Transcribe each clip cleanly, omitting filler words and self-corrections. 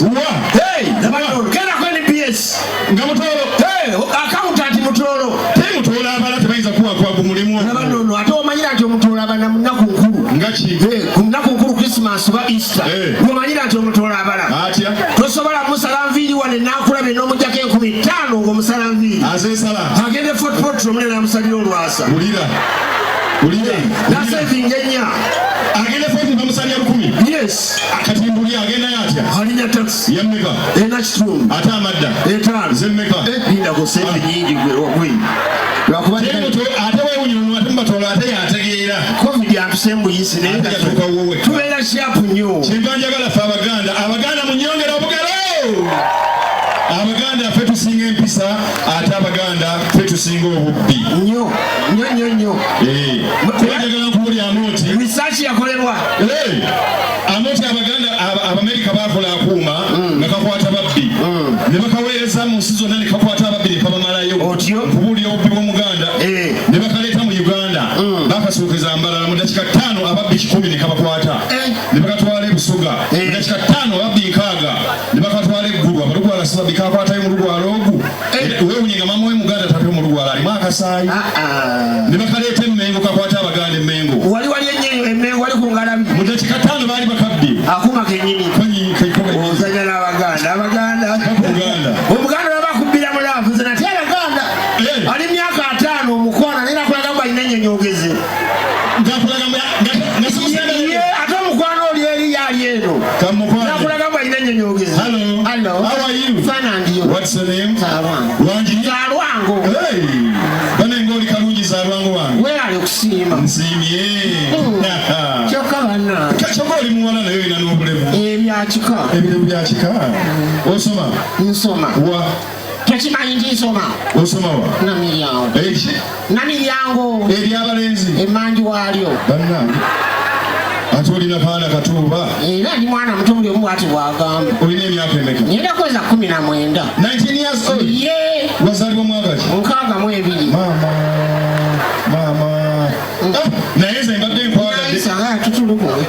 Hey, Abatooro. Kera kwa NBS. Nga Mutooro. Hey, accountant Mutooro. Mutooro abala tebayinza kuwa kwa mulimu. Abatooro ate omanyira nti Mutooro abana munaku nkulu. Ngachi. Ku munaku nkulu Christmas oba Easter. Omanyira nti Mutooro abala. Atya. Tosobola musala nviiri wane n'akulabye n'omujjako 15 ng'omusala nviiri. Azesala. Agende Fort Portal omune n'amusalira olwasa. Bulira. Nasaving enya. Agende Fort bamusalira 10. Yes. Akatimbuli agenda yatya. Alina taxi. Yemmeka. Kitundu. Ate amadda. Etaano. Zemmeka. Linda ko sente nyingi gwe. Lwakuba ate weewunyuma ate Batooro ate yategeera. COVID atusembu yisi naye tubeera sharp nnyo. Kyemba njagala ffe Abaganda munyongera obugalo. Abaganda ffe tusinga empisa ate Abaganda ffe tusinga obubbi. Nnyo. Njagala nkuwulya Amooti. Research yakolebwa. Amooti Abaganda Abamerika baakola akuuma nga kakwata babbi. Ne bakaweereza mu nsi zonna ne kakwata ababbi ne kabamalayo. Kubuulira obubbi bw'Omuganda. Ne bakaleeta mu Uganda. Bakasuukiza mbalala mu dakiika 5 ababbi 10 ne kabakwata. Ne bakatwala e Busoga. Mu dakiika 5 ababbi 6 ne bakatwala eggulu. Amalugwala si babbi kakwatayo mu lugwala ogwo. Weewunyinga mama we Muganda tate mu lugwala alimu akasaayi. Ne bakaleeta Emmengo kakwata Abaganda Emmengo. Wali ennyo Emmengo wali ku ngalabi. Mu dakiika 5 baali bakabbi. Akuma kennyini. Ozanya n'Abaganda. Omuganda babakubbira mulaavu nze nate Abaganda. Ali myaka 5 omukwana naye nakulaga mbu alina ennyonyogeze. Ate omukwana oli eri yali eno. Nakulaga mbu alina ennyonyogeze. Hello. How are you? Fanandiyo. What's your name? Zalwango. Hey. Banengo oli kalungi Zalwango wange. Weerale okusiima. Nsiimye. Kyokka banna. Kyokka oli muwala naye olina n'obulemu. Ebyakika. Ebiremu byakika. Osoma? Nsoma. Wa? Tekimanyi nti nsoma. Osoma wa? Namiryango. Eki? Namiryango. Eri abalenzi? Emmanju waalyo. Bannange. Ate olina kaana katuuba? Era ndi mwana muto buli omu bw'ati bw'agamba. Olina emyaka emeka? Ngenda kweza 19. 19 years old? Ye. Wazaalibwa mwaka ki? 62. Mama. Naye nze mbadde nkwagadde.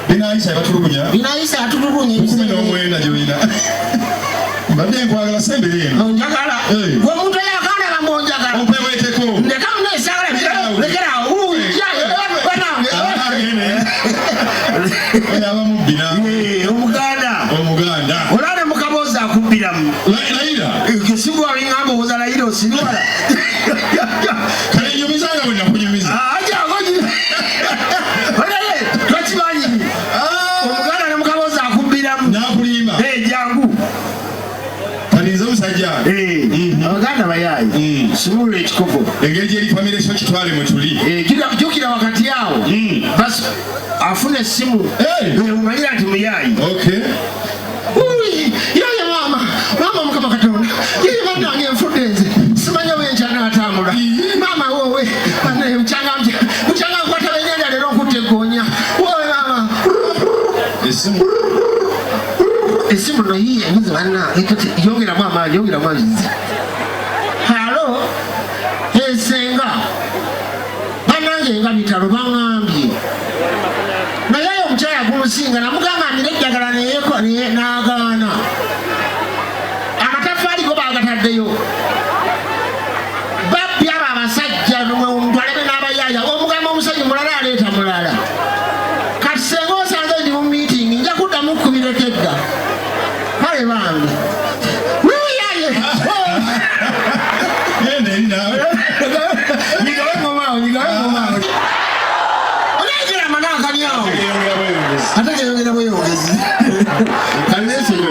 Binaayisa abatulugunya? Binaayisa atulugunya. 19 gy'olina. Mbadde nkwagala sembere eno. Onjagala. Gwe muntu eyakaana bamonjagala. Ompeweeteko. Ndeka muneesagala lekerawo. Omuganda. Olane mukaboza akubbiramu. Layira. Kesibu abingamba obuza layira osinwala. Kale nyumizanga bwe nakunyumiza. Olaye twakimanyi. Omuganda ne mukaboza akubbiramu. N'akulimba. Jangu. Kalinza omusajja. Abaganda bayaayi. Simulula ekikopo. Engeri gy'eri famire so kitwale mwe tuli. Jjukira wakati awo. Basi afuna essimu. Omanyira nti muyaayi. Yaya mama Mukama Katonda. Yeye bannange enfudde nze. Simanya bwenkya atambula. Mama wowe. Mukyanga nkwata bennyanja leero nkutte eggoonya. Wowe mama. Essimu no yiye nze bannange. Yongeramu amaanyi. Halo. Esenga. Bannange nga bitalo baŋŋambye. Naye omukyala gumusinga namugamba ndina eddagala n'agaana. Amataffaali go baagataddeyo. Babbi abo abasajja omuntu alebe n'abayaaya. Omugamba omusajja mulala aleeta mulala. Kati senga osanze ndi mu miitingi nja kuddamu kkubireko edda. Kale bange. Wiyaye. Nyigawe ngomaawo. Olengera amanakani awo. Ate geyongera bweyongezi.